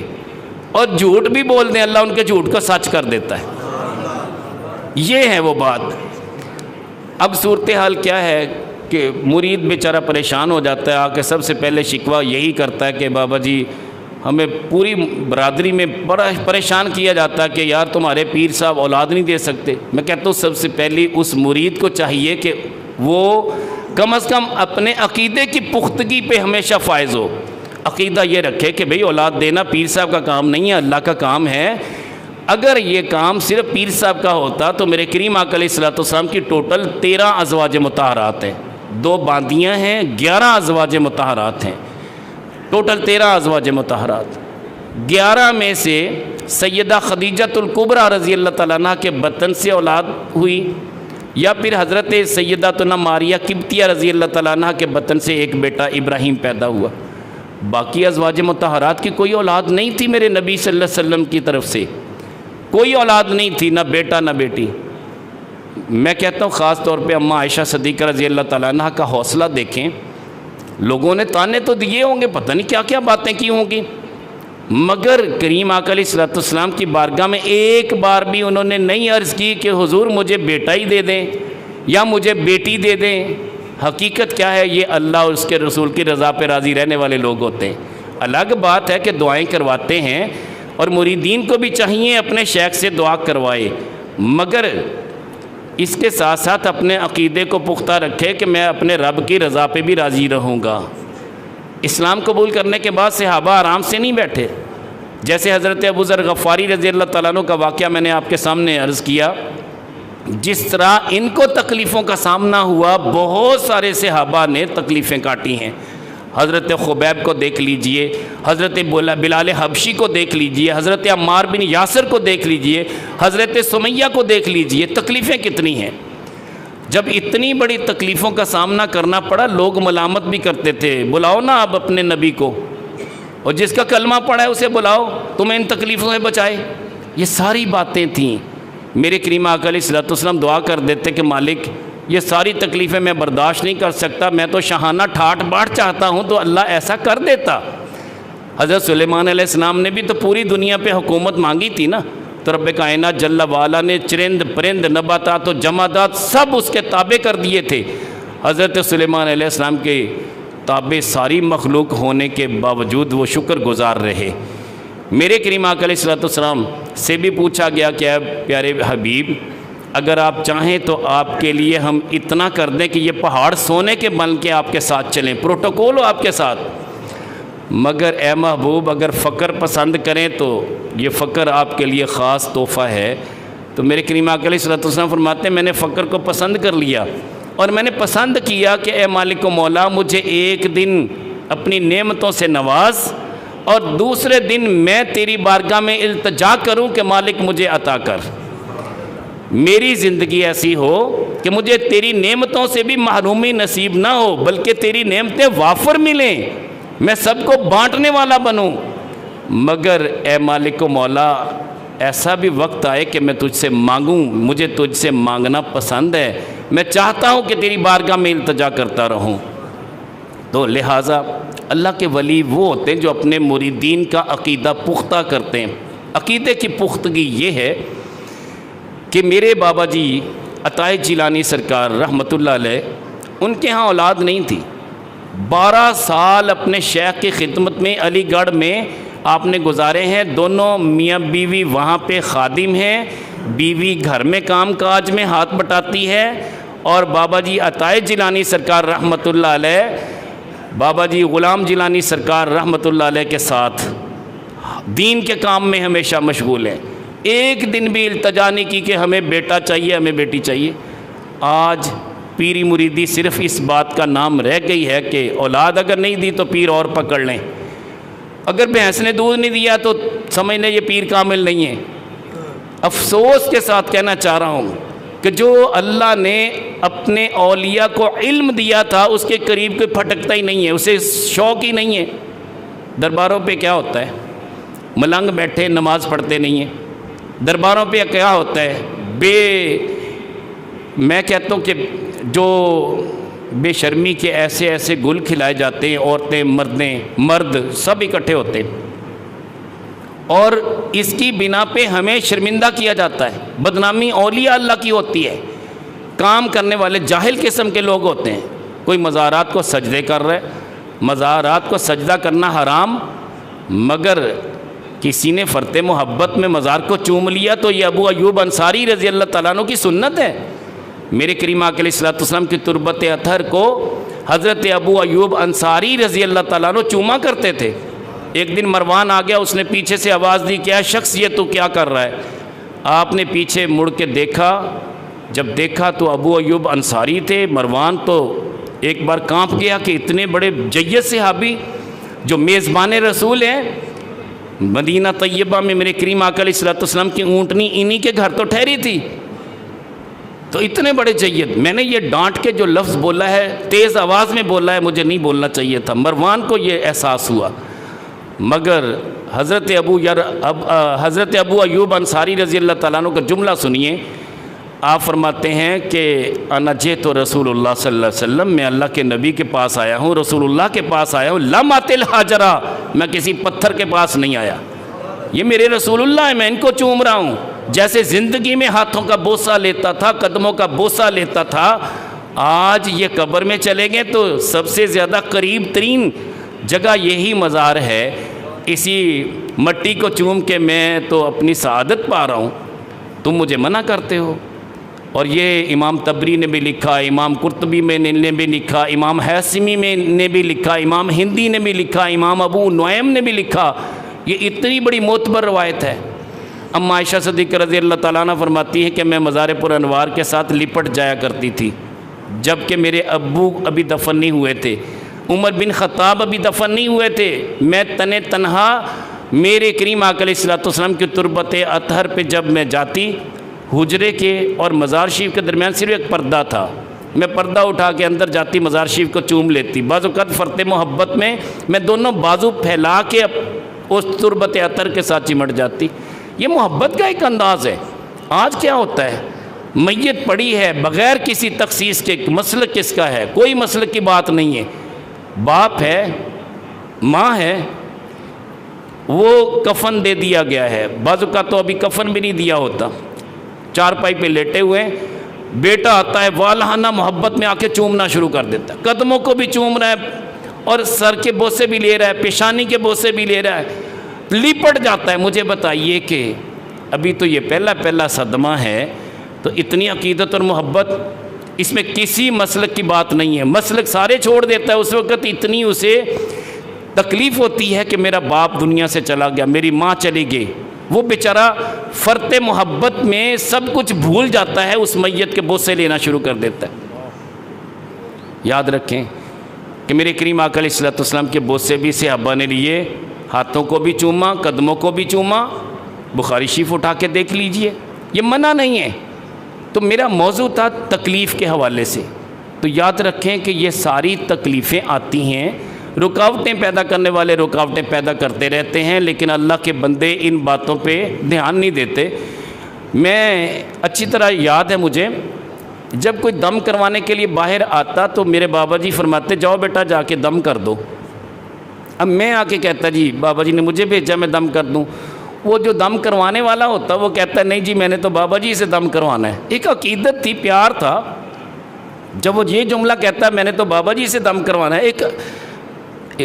اور جھوٹ بھی بول دیں، اللہ ان کے جھوٹ کو سچ کر دیتا ہے۔ یہ ہے وہ بات۔ اب صورتحال کیا ہے کہ مرید بیچارہ پریشان ہو جاتا ہے، آ کے سب سے پہلے شکوہ یہی کرتا ہے کہ بابا جی ہمیں پوری برادری میں بڑا پریشان کیا جاتا ہے کہ یار تمہارے پیر صاحب اولاد نہیں دے سکتے۔ میں کہتا ہوں سب سے پہلی اس مرید کو چاہیے کہ وہ کم از کم اپنے عقیدے کی پختگی پہ ہمیشہ فائز ہو، عقیدہ یہ رکھے کہ بھئی اولاد دینا پیر صاحب کا کام نہیں ہے، اللہ کا کام ہے۔ اگر یہ کام صرف پیر صاحب کا ہوتا تو میرے کریم آقا علیہ الصلوۃ والسلام کی ٹوٹل 13 ازواج مطہرات ہیں، 2 باندیاں ہیں، 11 ازواج مطہرات ہیں، ٹوٹل 13 ازواج مطہرات۔ 11 میں سے سیدہ خدیجۃ الکبریٰ رضی اللہ تعالیٰ عنہ کے بطن سے اولاد ہوئی، یا پھر حضرت سیداتنا ماریہ قبطیہ رضی اللہ تعالیٰ عنہ کے بطن سے ایک بیٹا ابراہیم پیدا ہوا۔ باقی ازواج مطہرات کی کوئی اولاد نہیں تھی، میرے نبی صلی اللہ علیہ وسلم کی طرف سے کوئی اولاد نہیں تھی، نہ بیٹا نہ بیٹی۔ میں کہتا ہوں خاص طور پہ اماں عائشہ صدیقہ رضی اللہ تعالیٰ عنہ کا حوصلہ دیکھیں، لوگوں نے تانے تو دیے ہوں گے، پتہ نہیں کیا کیا باتیں کی ہوں گی، مگر کریم آقا علیہ الصلوۃ والسلام کی بارگاہ میں ایک بار بھی انہوں نے نہیں عرض کی کہ حضور مجھے بیٹا ہی دے دیں یا مجھے بیٹی دے دیں۔ حقیقت کیا ہے، یہ اللہ اور اس کے رسول کی رضا پہ راضی رہنے والے لوگ ہوتے ہیں۔ الگ بات ہے کہ دعائیں کرواتے ہیں اور مریدین کو بھی چاہیے اپنے شیخ سے دعا کروائے، مگر اس کے ساتھ ساتھ اپنے عقیدے کو پختہ رکھے کہ میں اپنے رب کی رضا پہ بھی راضی رہوں گا۔ اسلام قبول کرنے کے بعد صحابہ آرام سے نہیں بیٹھے، جیسے حضرت ابو ذر غفاری رضی اللہ تعالیٰ عنہ کا واقعہ میں نے آپ کے سامنے عرض کیا، جس طرح ان کو تکلیفوں کا سامنا ہوا بہت سارے صحابہ نے تکلیفیں کاٹی ہیں۔ حضرت خبیب کو دیکھ لیجئے، حضرت بلال حبشی کو دیکھ لیجئے، حضرت عمار بن یاسر کو دیکھ لیجئے، حضرت سمیہ کو دیکھ لیجئے، تکلیفیں کتنی ہیں۔ جب اتنی بڑی تکلیفوں کا سامنا کرنا پڑا، لوگ ملامت بھی کرتے تھے، بلاؤ نا آپ اپنے نبی کو، اور جس کا کلمہ پڑھا ہے اسے بلاؤ، تمہیں ان تکلیفوں سے بچائے۔ یہ ساری باتیں تھیں۔ میرے کریم آقا علیہ الصلوۃ والسلام دعا کر دیتے کہ مالک یہ ساری تکلیفیں میں برداشت نہیں کر سکتا، میں تو شاہانہ ٹھاٹ باٹ چاہتا ہوں، تو اللہ ایسا کر دیتا۔ حضرت سلیمان علیہ السلام نے بھی تو پوری دنیا پہ حکومت مانگی تھی نا، تو رب کائنات جل وعلا نے چرند پرند نباتات و جمادات سب اس کے تابع کر دیے تھے۔ حضرت سلیمان علیہ السلام کے تابع ساری مخلوق ہونے کے باوجود وہ شکر گزار رہے۔ میرے کریم آقا علیہ الصلوۃ والسلام سے بھی پوچھا گیا کہ اے پیارے حبیب، اگر آپ چاہیں تو آپ کے لیے ہم اتنا کر دیں کہ یہ پہاڑ سونے کے بن کے آپ کے ساتھ چلیں، پروٹوکول ہو آپ کے ساتھ، مگر اے محبوب اگر فقر پسند کریں تو یہ فقر آپ کے لیے خاص تحفہ ہے۔ تو میرے کریم آقا علیہ الصلوۃ والسلام فرماتے ہیں میں نے فقر کو پسند کر لیا، اور میں نے پسند کیا کہ اے مالک و مولا مجھے ایک دن اپنی نعمتوں سے نواز، اور دوسرے دن میں تیری بارگاہ میں التجا کروں کہ مالک مجھے عطا کر، میری زندگی ایسی ہو کہ مجھے تیری نعمتوں سے بھی محرومی نصیب نہ ہو، بلکہ تیری نعمتیں وافر ملیں، میں سب کو بانٹنے والا بنوں۔ مگر اے مالک و مولا ایسا بھی وقت آئے کہ میں تجھ سے مانگوں، مجھے تجھ سے مانگنا پسند ہے، میں چاہتا ہوں کہ تیری بارگاہ میں التجا کرتا رہوں۔ تو لہٰذا اللہ کے ولی وہ ہوتے ہیں جو اپنے مریدین کا عقیدہ پختہ کرتے ہیں۔ عقیدے کی پختگی یہ ہے کہ میرے بابا جی عطا جیلانی سرکار رحمۃ اللہ علیہ، ان کے ہاں اولاد نہیں تھی، 12 سال اپنے شیخ کی خدمت میں علی گڑھ میں آپ نے گزارے ہیں، دونوں میاں بیوی وہاں پہ خادم ہیں، بیوی گھر میں کام کاج میں ہاتھ بٹاتی ہے، اور بابا جی عطا جیلانی سرکار رحمۃ اللہ علیہ بابا جی غلام جیلانی سرکار رحمۃ اللہ علیہ کے ساتھ دین کے کام میں ہمیشہ مشغول ہیں۔ ایک دن بھی التجا نہیں کی کہ ہمیں بیٹا چاہیے، ہمیں بیٹی چاہیے۔ آج پیری مریدی صرف اس بات کا نام رہ گئی ہے کہ اولاد اگر نہیں دی تو پیر اور پکڑ لیں، اگر بھینس نے دودھ نہیں دیا تو سمجھ لیں یہ پیر کامل نہیں ہے۔ افسوس کے ساتھ کہنا چاہ رہا ہوں کہ جو اللہ نے اپنے اولیاء کو علم دیا تھا اس کے قریب کوئی پھٹکتا ہی نہیں ہے، اسے شوق ہی نہیں ہے۔ درباروں پہ کیا ہوتا ہے؟ ملنگ بیٹھے نماز پڑھتے نہیں ہیں۔ درباروں پہ کیا ہوتا ہے؟ میں کہتا ہوں کہ جو بے شرمی کے ایسے ایسے گل کھلائے جاتے ہیں، عورتیں مرد سب اکٹھے ہوتے ہیں، اور اس کی بنا پہ ہمیں شرمندہ کیا جاتا ہے۔ بدنامی اولیاء اللہ کی ہوتی ہے۔ کام کرنے والے جاہل قسم کے لوگ ہوتے ہیں۔ کوئی مزارات کو سجدے کر رہا ہے، مزارات کو سجدہ کرنا حرام، مگر کسی نے فرط محبت میں مزار کو چوم لیا تو یہ ابو ایوب انصاری رضی اللہ تعالیٰ عنہ کی سنت ہے۔ میرے کریم آقا علیہ الصلوۃ والسلام کی تربت اطہر کو حضرت ابو ایوب انصاری رضی اللہ تعالیٰ عنہ چوما کرتے تھے۔ ایک دن مروان آ گیا، اس نے پیچھے سے آواز دی، کیا شخص یہ تو کیا کر رہا ہے؟ آپ نے پیچھے مڑ کے دیکھا، جب دیکھا تو ابو ایوب انصاری تھے۔ مروان تو ایک بار کانپ گیا کہ اتنے بڑے جید صحابی جو میزبان رسول ہیں، مدینہ طیبہ میں میرے کریم آقا علیہ الصلوۃ والسلام کی اونٹنی انہی کے گھر تو ٹھہری تھی، تو اتنے بڑے جید، میں نے یہ ڈانٹ کے جو لفظ بولا ہے، تیز آواز میں بولا ہے، مجھے نہیں بولنا چاہیے تھا۔ مروان کو یہ احساس ہوا، مگر حضرت ابو ایوب انصاری رضی اللہ تعالیٰ عنہ کا جملہ سنیے۔ آپ فرماتے ہیں کہ انا جئت رسول اللہ صلی اللہ علیہ وسلم، میں اللہ کے نبی کے پاس آیا ہوں، رسول اللہ کے پاس آیا ہوں، لم آتل حجرا، میں کسی پتھر کے پاس نہیں آیا، یہ میرے رسول اللہ ہیں، میں ان کو چوم رہا ہوں۔ جیسے زندگی میں ہاتھوں کا بوسہ لیتا تھا، قدموں کا بوسہ لیتا تھا، آج یہ قبر میں چلے گئے تو سب سے زیادہ قریب ترین جگہ یہی مزار ہے، اسی مٹی کو چوم کے میں تو اپنی سعادت پا رہا ہوں، تم مجھے منع کرتے ہو۔ اور یہ امام تبری نے بھی لکھا، امام قرطبی میں نے بھی لکھا، امام حیثمی میں نے بھی لکھا، امام ہندی نے بھی لکھا، امام ابو نعیم نے بھی لکھا، یہ اتنی بڑی معتبر روایت ہے۔ اما عائشہ صدیقہ رضی اللہ تعالیٰ عنہ فرماتی ہیں کہ میں مزار پر انوار کے ساتھ لپٹ جایا کرتی تھی، جب کہ میرے ابو ابھی دفن نہیں ہوئے تھے، عمر بن خطاب ابھی دفن نہیں ہوئے تھے، میں تنہا میرے کریم آقا علیہ الصلوۃ والسلام کی تربت اطہر پہ جب میں جاتی، حجرے کے اور مزار شریف کے درمیان صرف ایک پردہ تھا، میں پردہ اٹھا کے اندر جاتی، مزار شریف کو چوم لیتی، بعض اوقات فرط محبت میں دونوں بازو پھیلا کے اس تربت اطہر کے ساتھ چمٹ جاتی۔ یہ محبت کا ایک انداز ہے۔ آج کیا ہوتا ہے؟ میت پڑی ہے بغیر کسی تخصیص کے، مسلک کس کا ہے؟ کوئی مسلک کی بات نہیں ہے، باپ ہے، ماں ہے، وہ کفن دے دیا گیا ہے، بعض اوقات تو ابھی کفن بھی نہیں دیا ہوتا، چارپائی پہ لیٹے ہوئے، بیٹا آتا ہے والہانہ محبت میں آ کے چومنا شروع کر دیتا ہے، قدموں کو بھی چوم رہا ہے، اور سر کے بوسے بھی لے رہا ہے، پیشانی کے بوسے بھی لے رہا ہے، لپٹ جاتا ہے۔ مجھے بتائیے کہ ابھی تو یہ پہلا صدمہ ہے، تو اتنی عقیدت اور محبت، اس میں کسی مسلک کی بات نہیں ہے، مسلک سارے چھوڑ دیتا ہے۔ اس وقت اتنی اسے تکلیف ہوتی ہے کہ میرا باپ دنیا سے چلا گیا، میری ماں چلی گئی، وہ بیچارہ فرط محبت میں سب کچھ بھول جاتا ہے، اس میت کے بوسے لینا شروع کر دیتا ہے۔ یاد رکھیں کہ میرے کریم آقا علیہ الصلوۃ والسلام کے بوسے بھی صحابہ نے لیے، ہاتھوں کو بھی چوما، قدموں کو بھی چوما۔ بخاری شریف اٹھا کے دیکھ لیجئے، یہ منع نہیں ہے۔ تو میرا موضوع تھا تکلیف کے حوالے سے۔ تو یاد رکھیں کہ یہ ساری تکلیفیں آتی ہیں، رکاوٹیں پیدا کرنے والے رکاوٹیں پیدا کرتے رہتے ہیں، لیکن اللہ کے بندے ان باتوں پہ دھیان نہیں دیتے۔ میں اچھی طرح یاد ہے مجھے، جب کوئی دم کروانے کے لیے باہر آتا تو میرے بابا جی فرماتے جاؤ بیٹا جا کے دم کر دو۔ اب میں آ کے کہتا جی بابا جی نے مجھے بھیجا میں دم کر دوں، وہ جو دم کروانے والا ہوتا وہ کہتا ہے نہیں جی میں نے تو بابا جی سے دم کروانا ہے۔ ایک عقیدت تھی، پیار تھا، جب وہ یہ جملہ کہتا ہے میں نے تو بابا جی سے دم کروانا ہے، ایک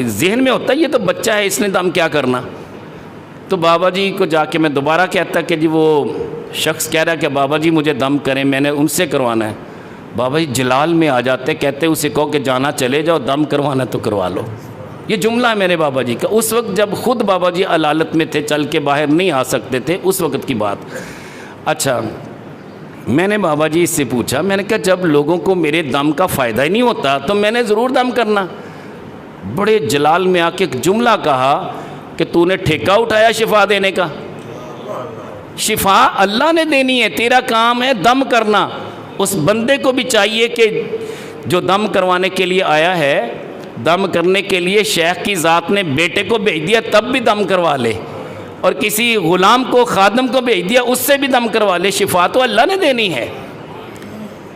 ذہن میں ہوتا ہے یہ تو بچہ ہے، اس نے دم کیا کرنا۔ تو بابا جی کو جا کے میں دوبارہ کہتا کہ جی وہ شخص کہہ رہا ہے کہ بابا جی مجھے دم کریں، میں نے ان سے کروانا ہے۔ بابا جی جلال میں آ جاتے، کہتے اسے کہو کہ جانا چلے جاؤ، دم کروانا تو کروا لو۔ یہ جملہ ہے میرے بابا جی کا، اس وقت جب خود بابا جی علالت میں تھے، چل کے باہر نہیں آ سکتے تھے، اس وقت کی بات۔ اچھا میں نے بابا جی سے پوچھا، میں نے کہا جب لوگوں کو میرے دم کا فائدہ ہی نہیں ہوتا تو میں نے ضرور دم کرنا۔ بڑے جلال میں آ کے ایک جملہ کہا کہ تو نے ٹھیکہ اٹھایا شفا دینے کا؟ شفا اللہ نے دینی ہے، تیرا کام ہے دم کرنا۔ اس بندے کو بھی چاہیے کہ جو دم کروانے کے لیے آیا ہے، دم کرنے کے لیے شیخ کی ذات نے بیٹے کو بھیج دیا تب بھی دم کروا لے، اور کسی غلام کو خادم کو بھیج دیا اس سے بھی دم کروا لے، شفا تو اللہ نے دینی ہے۔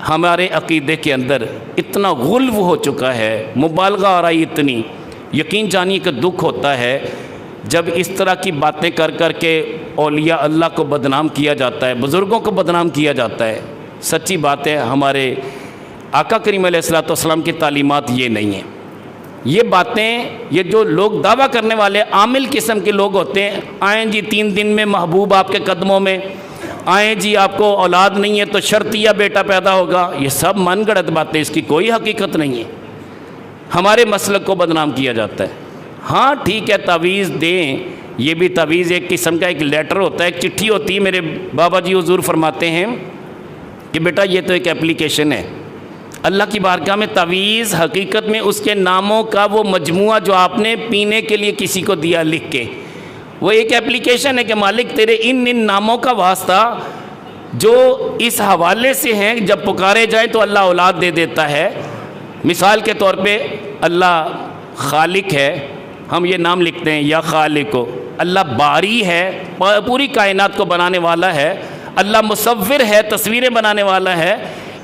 ہمارے عقیدے کے اندر اتنا غلو ہو چکا ہے، مبالغہ آ رہی اتنی، یقین جانیے کہ دکھ ہوتا ہے جب اس طرح کی باتیں کر کر کے اولیاء اللہ کو بدنام کیا جاتا ہے، بزرگوں کو بدنام کیا جاتا ہے۔ سچی بات ہے، ہمارے آقا کریم علیہ الصلوۃ والسلام کی تعلیمات یہ نہیں ہیں۔ یہ باتیں، یہ جو لوگ دعویٰ کرنے والے عامل قسم کے لوگ ہوتے ہیں، آئیں جی 3 دن میں محبوب آپ کے قدموں میں، آئیں جی آپ کو اولاد نہیں ہے تو شرطیہ بیٹا پیدا ہوگا، یہ سب من گڑت باتیں، اس کی کوئی حقیقت نہیں ہے۔ ہمارے مسلک کو بدنام کیا جاتا ہے۔ ہاں ٹھیک ہے تعویذ دیں، یہ بھی تعویذ ایک قسم کا ایک لیٹر ہوتا ہے، ایک چٹھی ہوتی ہے۔ میرے بابا جی حضور فرماتے ہیں کہ بیٹا یہ تو ایک اپلیکیشن ہے، اللہ کی بارگاہ میں تعویذ حقیقت میں اس کے ناموں کا وہ مجموعہ جو آپ نے پینے کے لیے کسی کو دیا لکھ کے، وہ ایک اپلیکیشن ہے کہ مالک تیرے ان ناموں کا واسطہ جو اس حوالے سے ہیں، جب پکارے جائیں تو اللہ اولاد دے دیتا ہے۔ مثال کے طور پہ اللہ خالق ہے، ہم یہ نام لکھتے ہیں یا خالق ہو، اللہ باری ہے، پوری کائنات کو بنانے والا ہے، اللہ مصور ہے، تصویریں بنانے والا ہے،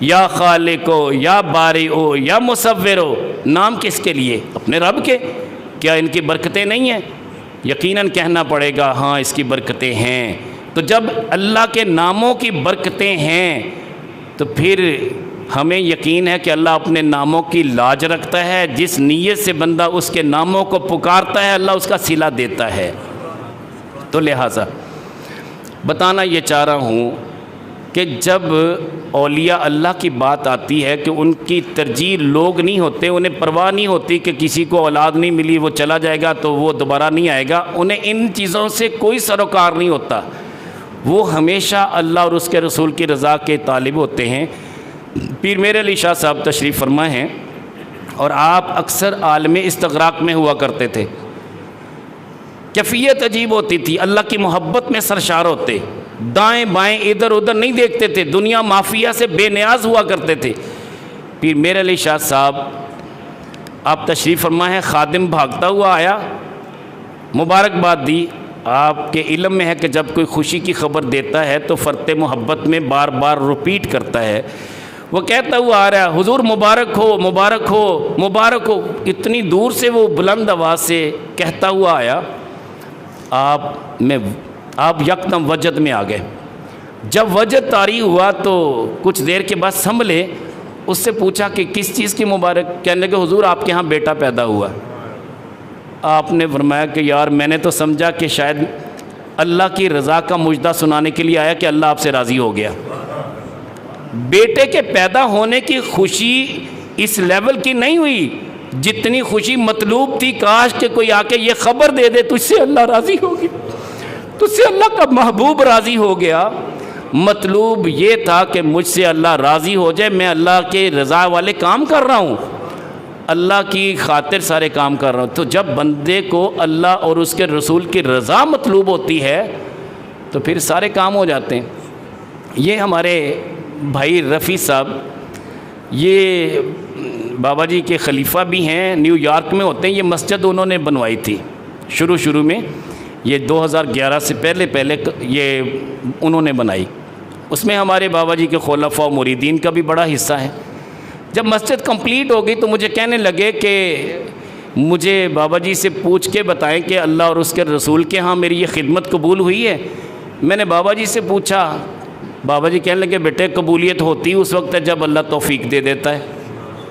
یا خالق ہو یا باری ہو یا مصور ہو، نام کس کے لیے؟ اپنے رب کے۔ کیا ان کی برکتیں نہیں ہیں؟ یقیناً کہنا پڑے گا ہاں اس کی برکتیں ہیں۔ تو جب اللہ کے ناموں کی برکتیں ہیں تو پھر ہمیں یقین ہے کہ اللہ اپنے ناموں کی لاج رکھتا ہے، جس نیت سے بندہ اس کے ناموں کو پکارتا ہے اللہ اس کا صلہ دیتا ہے۔ تو لہٰذا بتانا یہ چاہ رہا ہوں کہ جب اولیاء اللہ کی بات آتی ہے کہ ان کی ترجیح لوگ نہیں ہوتے، انہیں پرواہ نہیں ہوتی کہ کسی کو اولاد نہیں ملی وہ چلا جائے گا تو وہ دوبارہ نہیں آئے گا، انہیں ان چیزوں سے کوئی سروکار نہیں ہوتا، وہ ہمیشہ اللہ اور اس کے رسول کی رضا کے طالب ہوتے ہیں۔ پیر میر علی شاہ صاحب تشریف فرما ہیں، اور آپ اکثر عالم استغراق میں ہوا کرتے تھے۔ کیفیت عجیب ہوتی تھی، اللہ کی محبت میں سرشار ہوتے، دائیں بائیں ادھر ادھر نہیں دیکھتے تھے، دنیا مافیا سے بے نیاز ہوا کرتے تھے۔ پیر میر علی شاہ صاحب آپ تشریف فرما ہیں، خادم بھاگتا ہوا آیا، مبارکباد دی۔ آپ کے علم میں ہے کہ جب کوئی خوشی کی خبر دیتا ہے تو فرط محبت میں بار بار رپیٹ کرتا ہے، وہ کہتا ہوا آ رہا ہے حضور مبارک ہو مبارک ہو مبارک ہو، اتنی دور سے وہ بلند آواز سے کہتا ہوا آیا، آپ یکدم وجد میں آ گئے۔ جب وجد طاری ہوا تو کچھ دیر کے بعد سنبھلے، اس سے پوچھا کہ کس چیز کی مبارک؟ کہنے لگے حضور آپ کے ہاں بیٹا پیدا ہوا۔ آپ نے فرمایا کہ یار میں نے تو سمجھا کہ شاید اللہ کی رضا کا مجدہ سنانے کے لیے آیا کہ اللہ آپ سے راضی ہو گیا۔ بیٹے کے پیدا ہونے کی خوشی اس لیول کی نہیں ہوئی جتنی خوشی مطلوب تھی، کاش کہ کوئی آ کے یہ خبر دے دے تجھ سے اللہ راضی ہو گیا، تجھ سے اللہ کا محبوب راضی ہو گیا۔ مطلوب یہ تھا کہ مجھ سے اللہ راضی ہو جائے، میں اللہ کے رضا والے کام کر رہا ہوں، اللہ کی خاطر سارے کام کر رہا ہوں۔ تو جب بندے کو اللہ اور اس کے رسول کی رضا مطلوب ہوتی ہے تو پھر سارے کام ہو جاتے ہیں۔ یہ ہمارے بھائی رفیع صاحب یہ بابا جی کے خلیفہ بھی ہیں، نیو یارک میں ہوتے ہیں۔ یہ مسجد انہوں نے بنوائی تھی شروع میں، یہ 2011 سے پہلے یہ انہوں نے بنائی۔ اس میں ہمارے بابا جی کے خلفاء و مریدین کا بھی بڑا حصہ ہے۔ جب مسجد کمپلیٹ ہو گئی تو مجھے کہنے لگے کہ مجھے بابا جی سے پوچھ کے بتائیں کہ اللہ اور اس کے رسول کے ہاں میری یہ خدمت قبول ہوئی ہے۔ میں نے بابا جی سے پوچھا، بابا جی کہنے لگے بیٹے قبولیت ہوتی اس وقت ہے جب اللہ توفیق دے دیتا ہے۔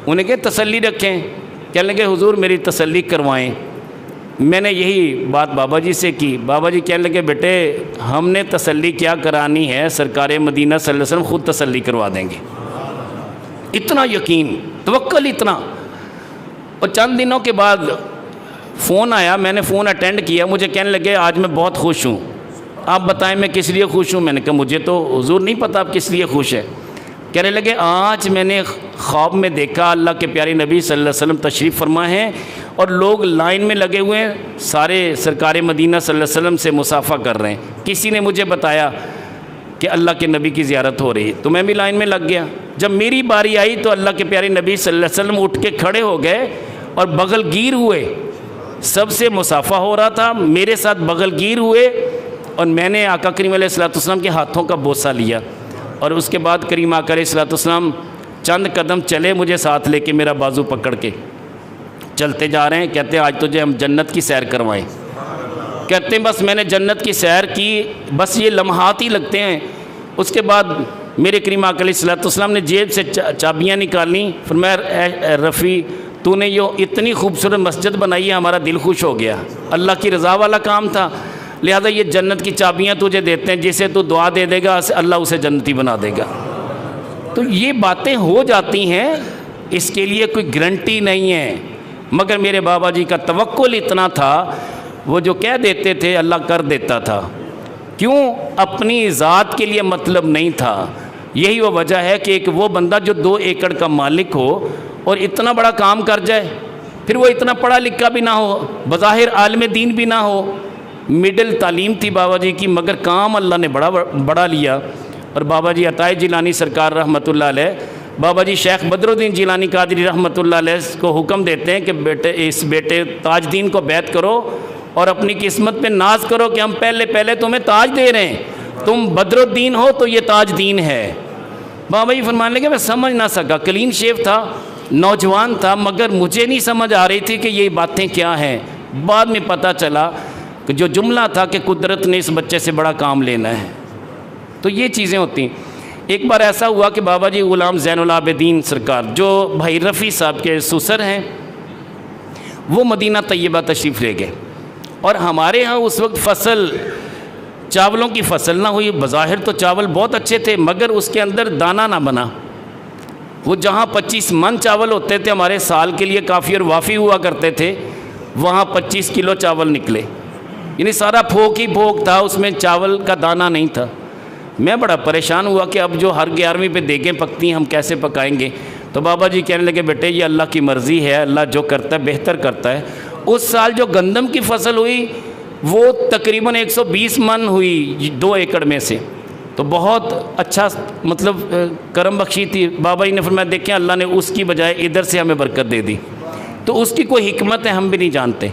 انہیں کہ تسلی رکھیں، کہنے لگے حضور میری تسلی کروائیں۔ میں نے یہی بات بابا جی سے کی۔ بابا جی کہنے لگے بیٹے ہم نے تسلی کیا کرانی ہے، سرکار مدینہ صلی اللہ علیہ وسلم خود تسلی کروا دیں گے۔ اتنا یقین، توکل اتنا۔ اور چند دنوں کے بعد فون آیا، میں نے فون اٹینڈ کیا، مجھے کہنے لگے آج میں بہت خوش ہوں، آپ بتائیں میں کس لیے خوش ہوں؟ میں نے کہا مجھے تو حضور نہیں پتہ آپ کس لیے خوش ہے۔ کہنے لگے آج میں نے خواب میں دیکھا اللہ کے پیارے نبی صلی اللہ علیہ وسلم تشریف فرما ہیں اور لوگ لائن میں لگے ہوئے ہیں، سارے سرکار مدینہ صلی اللہ علیہ وسلم سے مصافحہ کر رہے ہیں۔ کسی نے مجھے بتایا کہ اللہ کے نبی کی زیارت ہو رہی ہے تو میں بھی لائن میں لگ گیا۔ جب میری باری آئی تو اللہ کے پیارے نبی صلی اللہ علیہ وسلم اٹھ کے کھڑے ہو گئے اور بغل گیر ہوئے، سب سے مصافحہ ہو رہا تھا، میرے ساتھ بغل گیر ہوئے اور میں نے آقا کریم علیہ الصلوۃ والسلام کے ہاتھوں کا بوسہ لیا۔ اور اس کے بعد کریم آقا علیہ الصلوۃ والسلام چند قدم چلے مجھے ساتھ لے کے، میرا بازو پکڑ کے چلتے جا رہے ہیں، کہتے ہیں آج تجھے ہم جنت کی سیر کروائیں۔ کہتے ہیں بس میں نے جنت کی سیر کی، بس یہ لمحات ہی لگتے ہیں۔ اس کے بعد میرے کریم آقا علیہ الصلوۃ والسلام نے جیب سے چابیاں نکالیں، فرمایا اے رفیع تو نے یہ اتنی خوبصورت مسجد بنائی ہے، ہمارا دل خوش ہو گیا، اللہ کی رضا والا کام تھا، لہذا یہ جنت کی چابیاں تجھے دیتے ہیں، جسے تو دعا دے دے گا اللہ اسے جنتی بنا دے گا۔ تو یہ باتیں ہو جاتی ہیں، اس کے لیے کوئی گارنٹی نہیں ہے، مگر میرے بابا جی کا توکل اتنا تھا، وہ جو کہہ دیتے تھے اللہ کر دیتا تھا۔ کیوں؟ اپنی ذات کے لیے مطلب نہیں تھا۔ یہی وہ وجہ ہے کہ ایک وہ بندہ جو 2 ایکڑ کا مالک ہو اور اتنا بڑا کام کر جائے، پھر وہ اتنا پڑھا لکھا بھی نہ ہو، بظاہر عالم دین بھی نہ ہو، مڈل تعلیم تھی بابا جی کی، مگر کام اللہ نے بڑا لیا۔ اور بابا جی عطائے جیلانی سرکار رحمۃ اللہ علیہ، بابا جی شیخ بدر الدین جیلانی قادری رحمۃ اللہ علیہ کو حکم دیتے ہیں کہ بیٹے تاج دین کو بیعت کرو اور اپنی قسمت پہ ناز کرو کہ ہم پہلے تمہیں تاج دے رہے ہیں، تم بدر الدین ہو تو یہ تاج دین ہے۔ بابا جی فرمانے لگے میں سمجھ نہ سکا، کلین شیف تھا، نوجوان تھا، مگر مجھے نہیں سمجھ آ رہی تھی کہ یہ باتیں کیا ہیں۔ بعد میں پتہ چلا کہ جو جملہ تھا کہ قدرت نے اس بچے سے بڑا کام لینا ہے۔ تو یہ چیزیں ہوتی ہیں۔ ایک بار ایسا ہوا کہ بابا جی غلام زین العابدین سرکار جو بھائی رفیع صاحب کے سسر ہیں، وہ مدینہ طیبہ تشریف لے گئے، اور ہمارے ہاں اس وقت فصل چاولوں کی فصل نہ ہوئی، بظاہر تو چاول بہت اچھے تھے مگر اس کے اندر دانہ نہ بنا۔ وہ جہاں 25 من چاول ہوتے تھے ہمارے سال کے لیے کافی اور وافی ہوا کرتے تھے، وہاں 25 کلو چاول نکلے، یعنی سارا پھوک ہی پھوک تھا، اس میں چاول کا دانہ نہیں تھا۔ میں بڑا پریشان ہوا کہ اب جو ہر 11ویں پہ دیگیں پکتی ہیں ہم کیسے پکائیں گے؟ تو بابا جی کہنے لگے بیٹے یہ اللہ کی مرضی ہے، اللہ جو کرتا ہے بہتر کرتا ہے۔ اس سال جو گندم کی فصل ہوئی وہ تقریباً 120 من ہوئی 2 ایکڑ میں سے، تو بہت اچھا مطلب کرم بخشی تھی۔ بابا جی نے فرمایا دیکھیں اللہ نے اس کی بجائے ادھر سے ہمیں برکت دے دی، تو اس کی کوئی حکمت ہے ہم بھی نہیں جانتے۔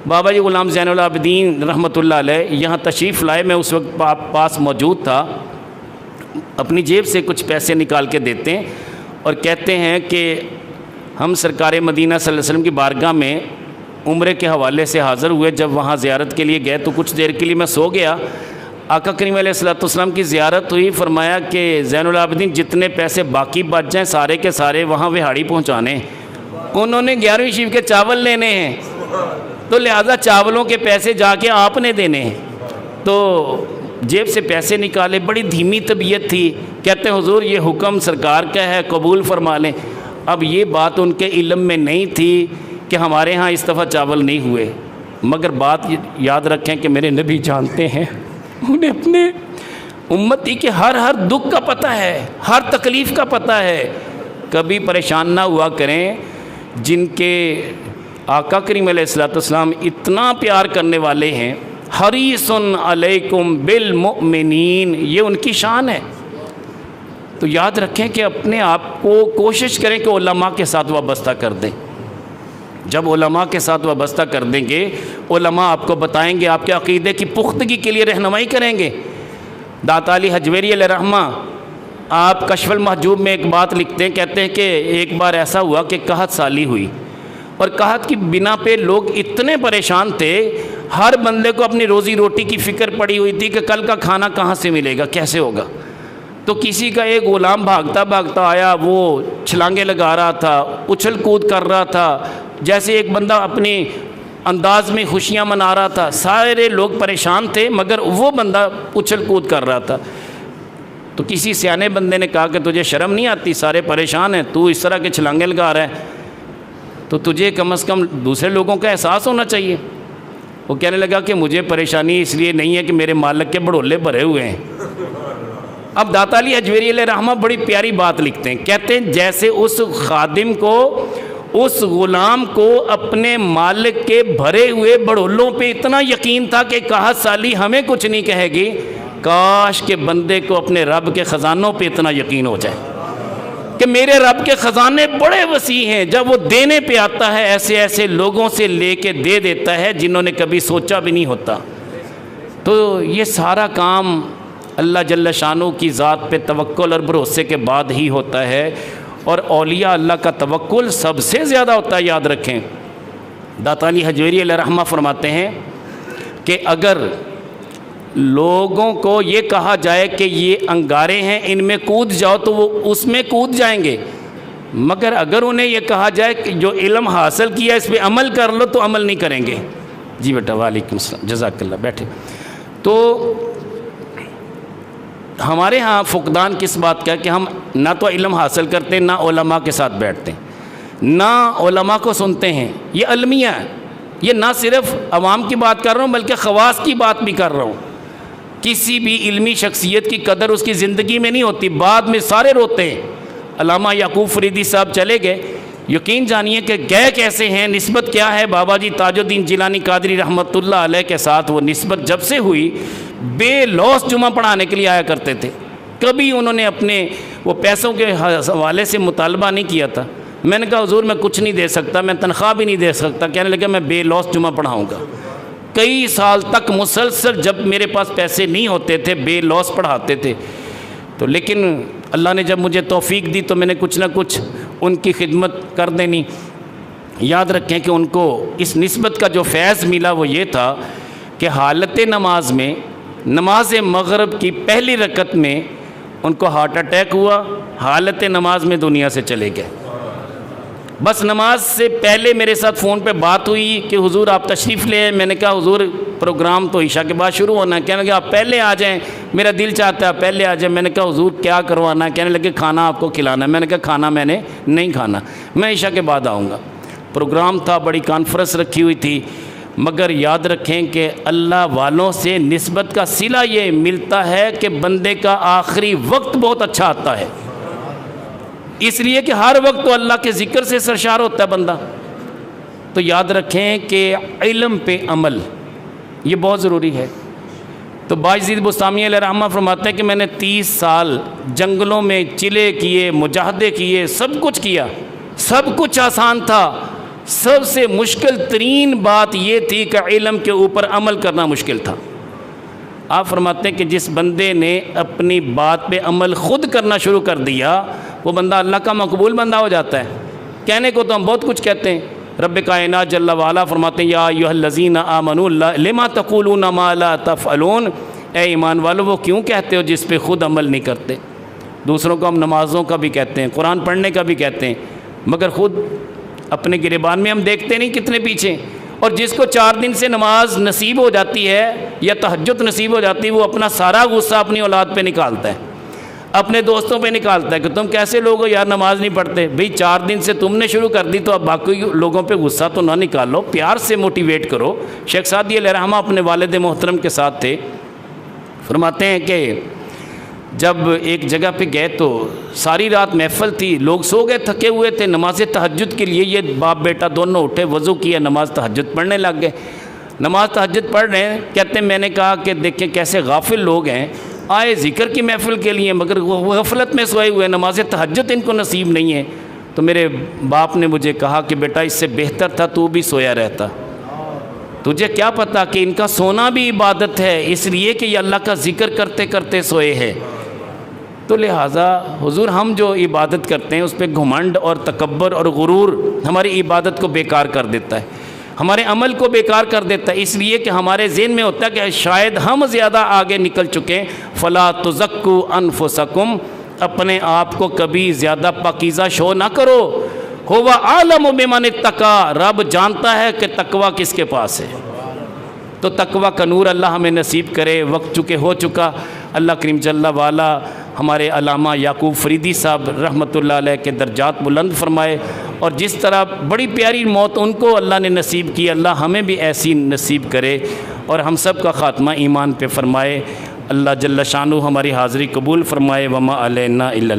بابا جی غلام زین العابدین رحمۃ اللہ علیہ یہاں تشریف لائے، میں اس وقت پاس موجود تھا، اپنی جیب سے کچھ پیسے نکال کے دیتے ہیں اور کہتے ہیں کہ ہم سرکار مدینہ صلی اللہ علیہ وسلم کی بارگاہ میں عمرے کے حوالے سے حاضر ہوئے۔ جب وہاں زیارت کے لیے گئے تو کچھ دیر کے لیے میں سو گیا، آقا کریم علیہ الصلوۃ والسلام کی زیارت ہوئی، فرمایا کہ زین العابدین جتنے پیسے باقی بچ جائیں سارے کے سارے وہاں وہاڑی پہنچانے، انہوں نے 11ویں شریف کے چاول لینے ہیں۔ تو لہٰذا چاولوں کے پیسے جا کے آپ نے دینے ہیں۔ تو جیب سے پیسے نکالے، بڑی دھیمی طبیعت تھی، کہتے ہیں حضور یہ حکم سرکار کا ہے، قبول فرما لیں۔ اب یہ بات ان کے علم میں نہیں تھی کہ ہمارے ہاں اس دفعہ چاول نہیں ہوئے، مگر بات یاد رکھیں کہ میرے نبی جانتے ہیں، انہیں اپنے امتی کے ہر دکھ کا پتہ ہے، ہر تکلیف کا پتہ ہے۔ کبھی پریشان نہ ہوا کریں، جن کے آقا کریم علیہ السلام اتنا پیار کرنے والے ہیں، حریص علیکم بالمؤمنین، یہ ان کی شان ہے۔ تو یاد رکھیں کہ اپنے آپ کو کوشش کریں کہ علماء کے ساتھ وابستہ کر دیں۔ جب علماء کے ساتھ وابستہ کر دیں گے، علماء آپ کو بتائیں گے، آپ کے عقیدے کی پختگی کے لیے رہنمائی کریں گے۔ داتا علی حجویری علیہ رحمہ آپ کشف المحجوب میں ایک بات لکھتے ہیں، کہتے ہیں کہ ایک بار ایسا ہوا کہ قحط سالی ہوئی، اور قحط کی بنا پہ لوگ اتنے پریشان تھے، ہر بندے کو اپنی روزی روٹی کی فکر پڑی ہوئی تھی کہ کل کا کھانا کہاں سے ملے گا، کیسے ہوگا۔ تو کسی کا ایک غلام بھاگتا آیا، وہ چھلانگے لگا رہا تھا، اچھل کود کر رہا تھا، جیسے ایک بندہ اپنی انداز میں خوشیاں منا رہا تھا۔ سارے لوگ پریشان تھے مگر وہ بندہ اچھل کود کر رہا تھا۔ تو کسی سیانے بندے نے کہا کہ تجھے شرم نہیں آتی، سارے پریشان ہیں، تو اس طرح کے چھلانگے لگا رہا ہے، تو تجھے کم از کم دوسرے لوگوں کا احساس ہونا چاہیے۔ وہ کہنے لگا کہ مجھے پریشانی اس لیے نہیں ہے کہ میرے مالک کے بڑولے بھرے ہوئے ہیں۔ اب داتا علی حجویری علیہ رحمہ بڑی پیاری بات لکھتے ہیں، کہتے ہیں جیسے اس خادم کو، اس غلام کو اپنے مالک کے بھرے ہوئے بڑولوں پہ اتنا یقین تھا کہ قحط سالی ہمیں کچھ نہیں کہے گی، کاش کہ بندے کو اپنے رب کے خزانوں پہ اتنا یقین ہو جائے کہ میرے رب کے خزانے بڑے وسیع ہیں۔ جب وہ دینے پہ آتا ہے، ایسے ایسے لوگوں سے لے کے دے دیتا ہے جنہوں نے کبھی سوچا بھی نہیں ہوتا۔ تو یہ سارا کام اللہ جل شانہ کی ذات پہ توکل اور بھروسے کے بعد ہی ہوتا ہے، اور اولیاء اللہ کا توکل سب سے زیادہ ہوتا ہے، یاد رکھیں۔ داتا علی حجویری علیہ رحمہ فرماتے ہیں کہ اگر لوگوں کو یہ کہا جائے کہ یہ انگارے ہیں، ان میں کود جاؤ، تو وہ اس میں کود جائیں گے، مگر اگر انہیں یہ کہا جائے کہ جو علم حاصل کیا اس پہ عمل کر لو، تو عمل نہیں کریں گے۔ جی بیٹا، وعلیکم السلام، جزاک اللہ، بیٹھے۔ تو ہمارے ہاں فقدان کس بات کا ہے کہ ہم نہ تو علم حاصل کرتے، نہ علماء کے ساتھ بیٹھتے، نہ علماء کو سنتے ہیں۔ یہ المیہ ہے، یہ نہ صرف عوام کی بات کر رہا ہوں بلکہ خواص کی بات بھی کر رہا ہوں۔ کسی بھی علمی شخصیت کی قدر اس کی زندگی میں نہیں ہوتی، بعد میں سارے روتے ہیں۔ علامہ یعقوب فریدی صاحب چلے گئے، یقین جانیے کہ گئے کیسے ہیں، نسبت کیا ہے بابا جی تاج الدین جیلانی قادری رحمۃ اللہ علیہ کے ساتھ۔ وہ نسبت جب سے ہوئی، بے لوث جمعہ پڑھانے کے لیے آیا کرتے تھے، کبھی انہوں نے اپنے وہ پیسوں کے حوالے سے مطالبہ نہیں کیا تھا۔ میں نے کہا حضور میں کچھ نہیں دے سکتا، میں تنخواہ بھی نہیں دے سکتا، کہنے لگا میں بے لوث جمعہ پڑھاؤں گا۔ کئی سال تک مسلسل جب میرے پاس پیسے نہیں ہوتے تھے بے لوث پڑھاتے تھے۔ تو لیکن اللہ نے جب مجھے توفیق دی تو میں نے کچھ نہ کچھ ان کی خدمت کر دینی۔ یاد رکھیں کہ ان کو اس نسبت کا جو فیض ملا وہ یہ تھا کہ حالت نماز میں، نماز مغرب کی پہلی رکعت میں ان کو ہارٹ اٹیک ہوا، حالت نماز میں دنیا سے چلے گئے۔ بس نماز سے پہلے میرے ساتھ فون پہ بات ہوئی کہ حضور آپ تشریف لے آئے۔ میں نے کہا حضور پروگرام تو عشاء کے بعد شروع ہونا ہے، کہنے لگے آپ پہلے آ جائیں، میرا دل چاہتا ہے پہلے آ جائیں۔ میں نے کہا حضور کیا کروانا ہے، کہنے لگے کھانا آپ کو کھلانا ہے۔ میں نے کہا کھانا میں نے نہیں کھانا، میں عشاء کے بعد آؤں گا۔ پروگرام تھا، بڑی کانفرنس رکھی ہوئی تھی، مگر یاد رکھیں کہ اللہ والوں سے نسبت کا صلہ یہ ملتا ہے کہ بندے کا آخری وقت بہت اچھا آتا ہے، اس لیے کہ ہر وقت تو اللہ کے ذکر سے سرشار ہوتا ہے بندہ۔ تو یاد رکھیں کہ علم پہ عمل یہ بہت ضروری ہے۔ تو باجزید بستامی علیہ رحمہ فرماتے ہیں کہ میں نے 30 سال جنگلوں میں چلے کیے، مجاہدے کیے، سب کچھ کیا، سب کچھ آسان تھا، سب سے مشکل ترین بات یہ تھی کہ علم کے اوپر عمل کرنا مشکل تھا۔ آپ فرماتے ہیں کہ جس بندے نے اپنی بات پہ عمل خود کرنا شروع کر دیا وہ بندہ اللہ کا مقبول بندہ ہو جاتا ہے۔ کہنے کو تو ہم بہت کچھ کہتے ہیں، رب کائنات جل وعلا فرماتے ہیں یا ایھا الذین آمنوا لما تقولون ما لا تفعلون، اے ایمان والو وہ کیوں کہتے ہو جس پہ خود عمل نہیں کرتے۔ دوسروں کو ہم نمازوں کا بھی کہتے ہیں، قرآن پڑھنے کا بھی کہتے ہیں، مگر خود اپنے گریبان میں ہم دیکھتے نہیں کتنے پیچھے۔ اور جس کو 4 دن سے نماز نصیب ہو جاتی ہے یا تہجد نصیب ہو جاتی ہے، وہ اپنا سارا غصہ اپنی اولاد پہ نکالتا ہے، اپنے دوستوں پہ نکالتا ہے کہ تم کیسے لوگ ہو یار نماز نہیں پڑھتے. بھئی 4 دن سے تم نے شروع کر دی تو اب باقی لوگوں پہ غصہ تو نہ نکالو، پیار سے موٹیویٹ کرو. شیخ سعدی علیہ رحمہ اپنے والد محترم کے ساتھ تھے، فرماتے ہیں کہ جب ایک جگہ پہ گئے تو ساری رات محفل تھی، لوگ سو گئے، تھکے ہوئے تھے. نماز تہجد کے لیے یہ باپ بیٹا دونوں اٹھے، وضو کیا، نماز تہجد پڑھنے لگ گئے. نماز تہجد پڑھ رہے ہیں، کہتے ہیں میں نے کہا کہ دیکھیں کیسے غافل لوگ ہیں، آئے ذکر کی محفل کے لیے مگر وہ غفلت میں سوئے ہوئے، نماز تہجد ان کو نصیب نہیں ہے. تو میرے باپ نے مجھے کہا کہ بیٹا اس سے بہتر تھا تو بھی سویا رہتا، تجھے کیا پتا کہ ان کا سونا بھی عبادت ہے، اس لیے کہ یہ اللہ کا ذکر کرتے کرتے سوئے ہیں. تو لہٰذا حضور ہم جو عبادت کرتے ہیں اس پہ گھمنڈ اور تکبر اور غرور ہماری عبادت کو بیکار کر دیتا ہے، ہمارے عمل کو بیکار کر دیتا ہے، اس لیے کہ ہمارے ذہن میں ہوتا ہے کہ شاید ہم زیادہ آگے نکل چکے. فلا تزکوا انفسکم، اپنے آپ کو کبھی زیادہ پاکیزہ شو نہ کرو. ہوا عالم بمن اتقی، رب جانتا ہے کہ تقوی کس کے پاس ہے. تو تقوی کا نور اللہ ہمیں نصیب کرے. وقت چونکہ ہو چکا، اللہ کریم جل والا ہمارے علامہ یعقوب فریدی صاحب رحمۃ اللہ علیہ کے درجات بلند فرمائے، اور جس طرح بڑی پیاری موت ان کو اللہ نے نصیب کی، اللہ ہمیں بھی ایسی نصیب کرے اور ہم سب کا خاتمہ ایمان پہ فرمائے. اللہ جل شانہ ہماری حاضری قبول فرمائے. وما علینا الا